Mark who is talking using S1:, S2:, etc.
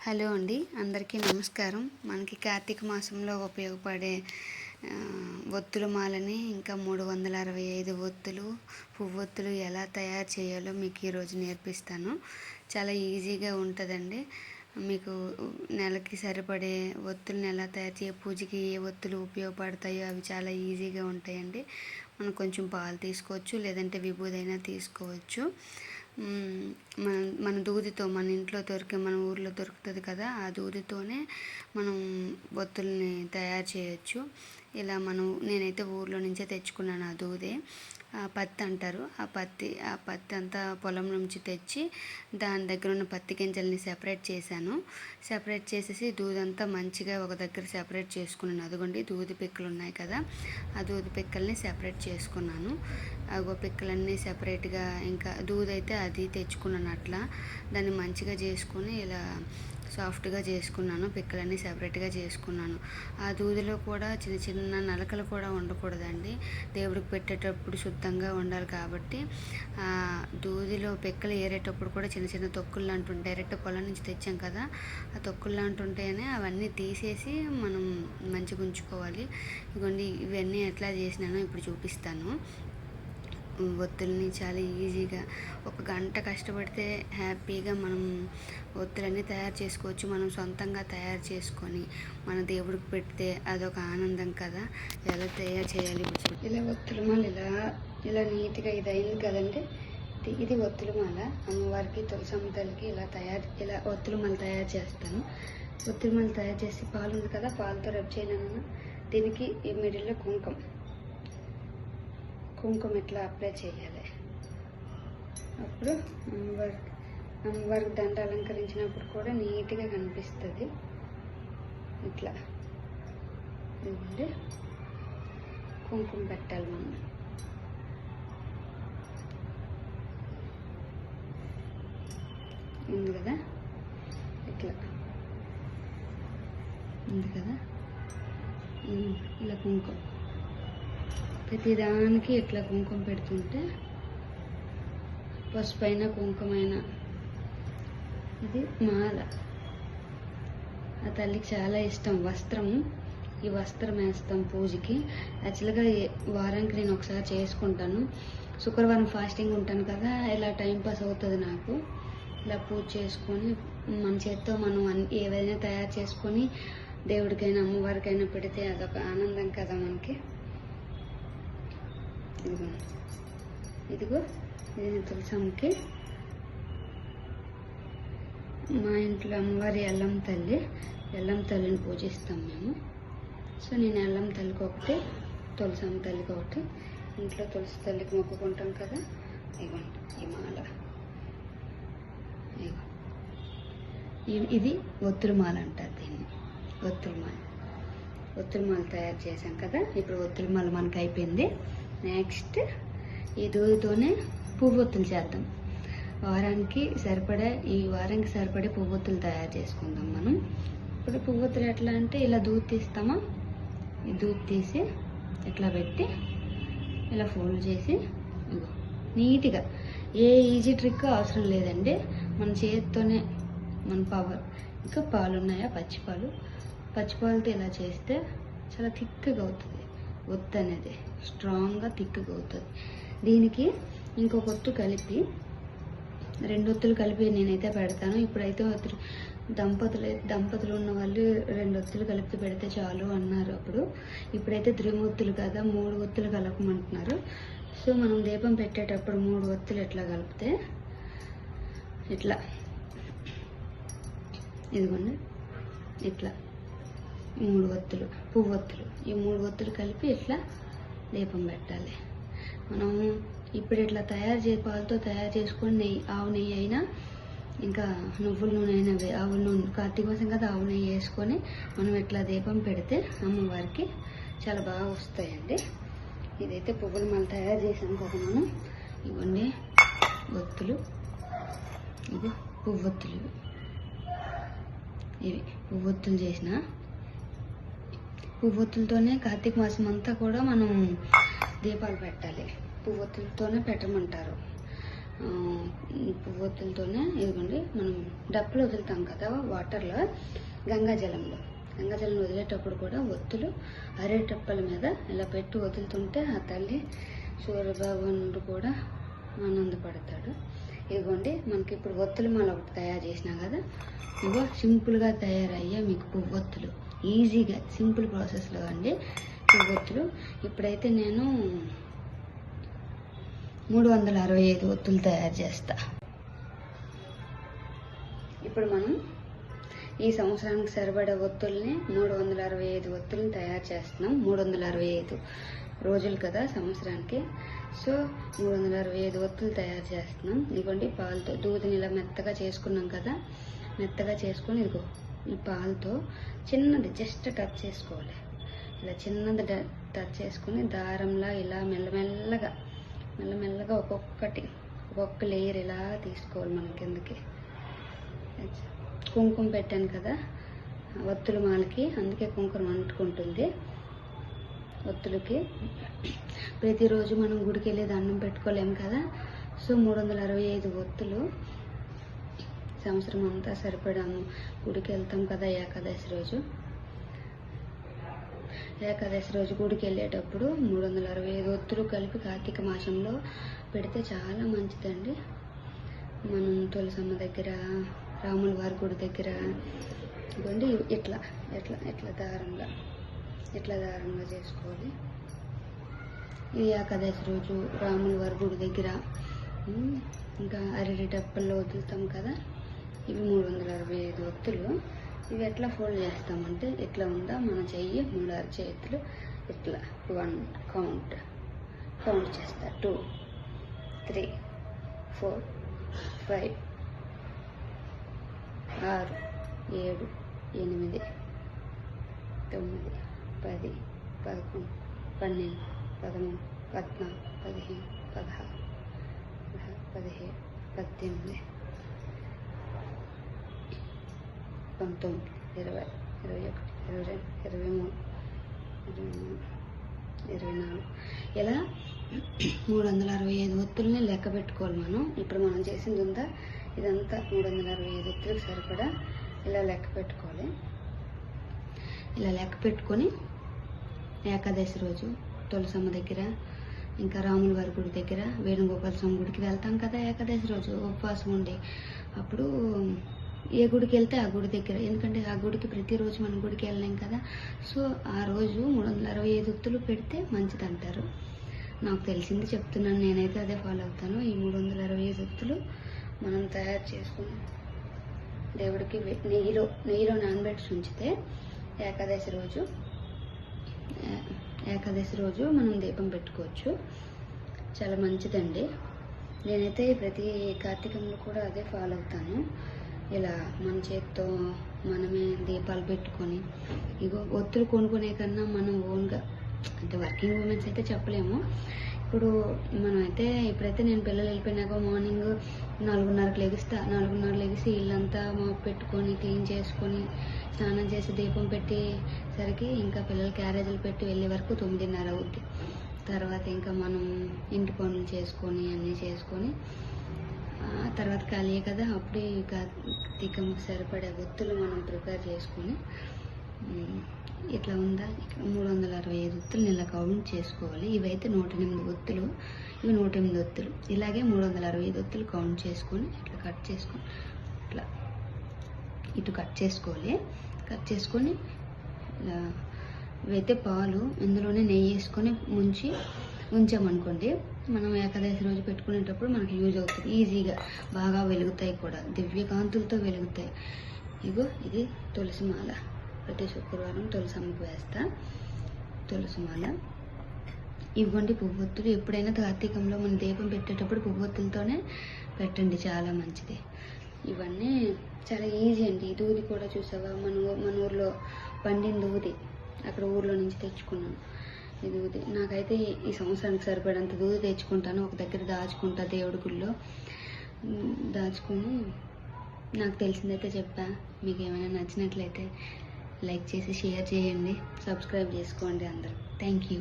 S1: Hello అండి, అందరికీ నమస్కారం. మనకి కార్తీక మాసంలో ఉపయోగపడే ఒత్తుల మాలని ఇంకా 365 ఒత్తులు పువ్వొత్తులు ఎలా తయారు చేయాలో మీకు ఈరోజు నేర్పిస్తాను. చాలా ఈజీగా ఉంటుందండి. మీకు నెలకి సరిపడే ఒత్తులను ఎలా తయారు చేయ పూజకి ఏ ఒత్తులు ఉపయోగపడతాయో అవి చాలా ఈజీగా ఉంటాయండి. మనం కొంచెం పాలు తీసుకోవచ్చు, లేదంటే విభూదైనా తీసుకోవచ్చు. మన మన దూదితో మన ఇంట్లో మన ఊర్లో దొరుకుతుంది కదా, ఆ దూదితోనే మనం ఒత్తుల్ని తయారు చేయొచ్చు. ఇలా నేనైతే ఊర్లో నుంచే తెచ్చుకున్నాను ఆ దూదే. పత్తి అంటారు. ఆ పత్తి అంతా పొలం నుంచి తెచ్చి దాని దగ్గర ఉన్న పత్తి గింజల్ని సెపరేట్ చేశాను. సెపరేట్ చేసేసి దూదంతా మంచిగా ఒక దగ్గర సెపరేట్ చేసుకున్నాను. అదిగోండి దూది పిక్కలు ఉన్నాయి కదా, ఆ దూది పిక్కల్ని సెపరేట్ చేసుకున్నాను. అగో పిక్కలన్నీ సెపరేట్గా, ఇంకా దూదైతే అది తెచ్చుకున్నాను. అట్లా దాన్ని మంచిగా చేసుకుని ఇలా సాఫ్ట్గా చేసుకున్నాను. పిక్కలన్నీ సెపరేట్గా చేసుకున్నాను. ఆ దూదిలో కూడా చిన్న చిన్న నలకలు కూడా ఉండకూడదండి. దేవుడికి పెట్టేటప్పుడు శుద్ధంగా ఉండాలి కాబట్టి దూదిలో పిక్కలు ఏరేటప్పుడు కూడా చిన్న చిన్న తొక్కులు లాంటి ఉంటాయి. డైరెక్ట్ పొలం నుంచి తెచ్చాం కదా, ఆ తొక్కులు లాంటి ఉంటేనే అవన్నీ తీసేసి మనం మంచిగా ఉంచుకోవాలి. ఇదిగోండి ఇవన్నీ ఎట్లా చేసినానో ఇప్పుడు చూపిస్తాను. ఒత్తుల్ని చాలా ఈజీగా ఒక గంట కష్టపడితే హ్యాపీగా మనం ఒత్తులన్నీ తయారు చేసుకోవచ్చు. మనం సొంతంగా తయారు చేసుకొని మన దేవుడికి పెడితే అదొక ఆనందం కదా. ఎలా తయారు చేయాలి ఇప్పుడు ఇలా ఒత్తులమాల ఇలా నీట్గా ఇది అయింది కదండి. ఇది ఒత్తులమాల. అమ్మవారికి తులసమ్మ తల్లికి ఇలా ఒత్తులమాల తయారు చేస్తాను. ఒత్తులమాల తయారు చేసి పాలు ఉంది కదా, పాలతో రబ్ చేయను. దీనికి ఈ మిడిల్లో కుంకుమ ఇట్లా అప్లై చేయాలి. అప్పుడు అమ్మవారికి దండ అలంకరించినప్పుడు కూడా నీట్గా కనిపిస్తుంది. ఇట్లా ఇదిగోండి కుంకుమ పెట్టాలి మనం. ఉంది కదా, ఇట్లా ఉంది కదా, ఇలా కుంకుమ ప్రతిదానికి ఇట్లా కుంకుమ పెడుతుంటే పసుపైన కుంకుమైన ఇది మాల. ఆ తల్లికి చాలా ఇష్టం వస్త్రము. ఈ వస్త్రం వేస్తాం పూజకి. యాక్చువల్గా వారానికి నేను ఒకసారి చేసుకుంటాను. శుక్రవారం ఫాస్టింగ్ ఉంటాను కదా, ఇలా టైంపాస్ అవుతుంది నాకు. ఇలా పూజ చేసుకొని మన చేత్తో మనం ఏవైనా తయారు చేసుకొని దేవుడికైనా అమ్మవారికైనా పెడితే అదొక ఆనందం కదా మనకి. ఇదిగో ఇది తులసమ్మకి. మా ఇంట్లో అమ్మవారి ఎల్లమ్మ తల్లిని పూజిస్తాం మేము. సో నేను ఎల్లమ్మ తల్లికి ఒకటి, తులసమ్మ తల్లికి ఒకటి. ఇంట్లో తులసి తల్లికి మొక్కుకుంటాం కదా. ఇవ్వండి ఈ మాల. ఇది ఒత్తుల మాల అంటారు దీన్ని. ఒత్తుల మాల తయారు చేశాం కదా. ఇప్పుడు ఒత్తుల మాల మనకు అయిపోయింది. నెక్స్ట్ ఈ దూదితోనే పువ్వొత్తులు చేద్దాం. ఈ వారానికి సరిపడే పువ్వొత్తులు తయారు చేసుకుందాం మనం. ఇప్పుడు పువ్వొత్తులు ఎట్లా అంటే ఇలా దూది తీస్తామా, ఈ దూది తీసి ఇట్లా పెట్టి ఇలా ఫోల్డ్ చేసి నీట్గా, ఏ ఈజీ ట్రిక్ అవసరం లేదండి. మన చేతితోనే మన పవర్. ఇంకా పాలు ఉన్నాయా, పచ్చిపాలతో ఇలా చేస్తే చాలా థిక్గా అవుతుంది. ఒత్తు అనేది స్ట్రాంగ్గా థిక్గా అవుతుంది. దీనికి ఇంకొక ఒత్తు కలిపి, 2 ఒత్తులు కలిపి నేనైతే పెడతాను. ఇప్పుడైతే దంపతులు ఉన్న వాళ్ళు 2 ఒత్తులు కలిపి పెడితే చాలు అన్నారు అప్పుడు. ఇప్పుడైతే 3 ఒత్తులు కదా, 3 ఒత్తులు కలపమంటున్నారు. సో మనం దీపం పెట్టేటప్పుడు 3 ఒత్తులు ఎట్లా కలిపితే ఇట్లా, ఇదిగోండి ఇట్లా 3 ఒత్తులు పువ్వొత్తులు, ఈ 3 ఒత్తులు కలిపి ఇట్లా దీపం పెట్టాలి. మనం ఇప్పుడు ఇట్లా పాలతో తయారు చేసుకొని ఆవు నెయ్యి అయినా, ఇంకా నువ్వుల నూనె అయినా, ఆవుల నూనె కార్తీక మాసం కదా, ఆవు నెయ్యి వేసుకొని మనం ఇట్లా దీపం పెడితే అమ్మవారికి చాలా బాగా వస్తాయండి. ఇదైతే పువ్వుల మాల తయారు చేసాం కదా మనం. ఇవ్వండి ఒత్తులు, ఇది పువ్వొత్తులు. ఇవి పువ్వొత్తులు చేసిన పువ్వొత్తులతోనే కార్తీక మాసం అంతా కూడా మనం దీపాలు పెట్టాలి. పువ్వొత్తులతోనే పెట్టమంటారు. పువ్వొత్తులతోనే ఇదిగోండి మనం డప్పులు వదులుతాం కదా వాటర్లో, గంగాజలంలో వదిలేటప్పుడు కూడా ఒత్తులు అరేటప్పల మీద ఇలా పెట్టి వదులుతుంటే ఆ తల్లి సూర్యభగవానుడు కూడా ఆనందపడతాడు. ఇదిగోండి మనకి ఇప్పుడు ఒత్తుల మాల ఒకటి తయారు చేసినా కదా, ఇగో సింపుల్గా తయారయ్యా మీకు పువ్వొత్తులు, ఈజీగా సింపుల్ ప్రాసెస్లో అండి పువ్వొత్తులు. ఇప్పుడైతే నేను 365 ఒత్తులు తయారు చేస్తా. ఇప్పుడు మనం ఈ సంవత్సరానికి సరిపడే ఒత్తుల్ని 365 ఒత్తుల్ని తయారు చేస్తున్నాం. 365 రోజులు కదా సంవత్సరానికి, సో 365 ఒత్తులు తయారు చేస్తున్నాం. ఇదిగోండి పాలతో దూదిని ఇలా మెత్తగా చేసుకున్నాం కదా, మెత్తగా చేసుకొని ఇదిగో ఈ పాలతో చిన్నది జస్ట్ టచ్ చేసుకోవాలి. ఇలా చిన్నది టచ్ చేసుకొని దారంలా ఇలా మెల్లమెల్లగా ఒక్కొక్క లేయర్ ఇలా తీసుకోవాలి మనం కిందకి. కుంకుమ పెట్టాను కదా ఒత్తుల మాలకి, అందుకే కుంకుమ అంటుకుంటుంది ఒత్తులకి. ప్రతిరోజు మనం గుడికి వెళ్ళి దండం పెట్టుకోలేము కదా, సో 365 ఒత్తులు సంవత్సరం అంతా సరిపడాము. గుడికి వెళ్తాం కదా ఏకాదశి రోజు గుడికి వెళ్ళేటప్పుడు 365 ఒత్తులు కలిపి కార్తీక మాసంలో పెడితే చాలా మంచిదండి. మనం తులసమ్మ దగ్గర, రాముల వారి గుడి దగ్గర ఇవ్వండి ఇట్లా దారంగా చేసుకోవాలి. ఈ ఏకాదశి రోజు రాముల వారి గుడి దగ్గర, ఇంకా అరటి డప్పల్లో వదులుతాం కదా, ఇవి 365 ఒత్తులు. ఇవి ఎట్లా ఫోల్డ్ చేస్తామంటే ఇట్లా ఉందా మన చెయ్యి, 3 చేతులు ఇట్లా 1 కౌంట్ చేస్తా. 2 3 4 5 6 7 8 9 10 11 12 13 14 15 16 17 18 19 20 21 22 23 24 ఇలా 365 ఒత్తుల్ని లెక్క పెట్టుకోవాలి మనం. ఇప్పుడు మనం చేసింది ఉందా ఇదంతా 365 ఒత్తులకు సరిపడా ఇలా లెక్క పెట్టుకోవాలి. ఇలా లెక్క పెట్టుకొని ఏకాదశి రోజు తులసమ్మ దగ్గర, ఇంకా రాముల వారి గుడి దగ్గర, వేణుగోపాల స్వామి గుడికి వెళ్తాం కదా ఏకాదశి రోజు ఉపవాసం ఉండి, అప్పుడు ఏ గుడికి వెళ్తే ఆ గుడి దగ్గర, ఎందుకంటే ఆ గుడికి ప్రతిరోజు మనం గుడికి వెళ్ళలేం కదా, సో ఆ రోజు 365 ఒత్తులు పెడితే మంచిది అంటారు. నాకు తెలిసింది చెప్తున్నాను, నేనైతే అదే ఫాలో అవుతాను. ఈ 365 ఒత్తులు మనం తయారు చేసుకుని దేవుడికి నెయ్యిలో నానబెట్టి ఉంచితే ఏకాదశి రోజు మనం దీపం పెట్టుకోవచ్చు. చాలా మంచిదండి. నేనైతే ప్రతి కార్తీకంలో కూడా అదే ఫాలో అవుతాను. ఇలా మన చేతితో మనమే దీపాలు పెట్టుకొని, ఇగో ఒత్తులు కొనుక్కునే కన్నా మనం ఓన్గా, అంటే వర్కింగ్ ఉమెన్స్ అయితే చెప్పలేము. ఇప్పుడైతే నేను పిల్లలు వెళ్ళిపోయినాక మార్నింగ్ 4:30కి లెగిస్తా. 4:30 లెగిసి ఇల్లంతా మాప్ పెట్టుకొని క్లీన్ చేసుకొని స్నానం చేసి దీపం పెట్టేసరికి ఇంకా పిల్లలు క్యారేజీలు పెట్టి వెళ్ళే వరకు 9:30 అవుద్ది. తర్వాత ఇంకా మనం ఇంటి పనులు చేసుకొని అన్నీ చేసుకొని తర్వాత ఖాళీ కదా, అప్పుడే కార్తీకంకి సరిపడే ఒత్తులు మనం ప్రిపేర్ చేసుకొని ఇట్లా ఉందా 365 ఒత్తులు ఇలా కౌంట్ చేసుకోవాలి. ఇవైతే 108 ఒత్తులు, ఇవి 108 ఒత్తులు. ఇలాగే 365 ఒత్తులు కౌంట్ చేసుకొని ఇట్లా కట్ చేసుకొని ఇట్లా ఇటు కట్ చేసుకొని ఇలా ఇవైతే పాలు, ఇందులోనే నెయ్యి వేసుకొని ఉంచామనుకోండి, మనం ఏకాదశి రోజు పెట్టుకునేటప్పుడు మనకి యూజ్ అవుతుంది. ఈజీగా బాగా వెలుగుతాయి కూడా, దివ్యకాంతులతో వెలుగుతాయి. ఇగో ఇది తులసి మాల. ప్రతి శుక్రవారం తులసమ్మకు వేస్తా తులసి మాల. ఇవ్వండి పువ్వొత్తులు. ఎప్పుడైనా కార్తీకంలో మనం దీపం పెట్టేటప్పుడు పువ్వొత్తులతోనే పెట్టండి, చాలా మంచిది. ఇవన్నీ చాలా ఈజీ అండి. ఈ దూది కూడా చూసావా, మన ఊర్లో పండిన దూది, అక్కడ ఊర్లో నుంచి తెచ్చుకున్నాను ఈ దూది. నాకైతే ఈ సంవత్సరానికి సరిపడంత దూది తెచ్చుకుంటాను, ఒక దగ్గర దాచుకుంటా, దేవుడి గుళ్ళో దాచుకొని. నాకు తెలిసిందైతే చెప్పా. మీకు ఏమైనా నచ్చినట్లయితే లైక్ చేసి షేర్ చేయండి, సబ్స్క్రైబ్ చేసుకోండి అందరూ. Thank you.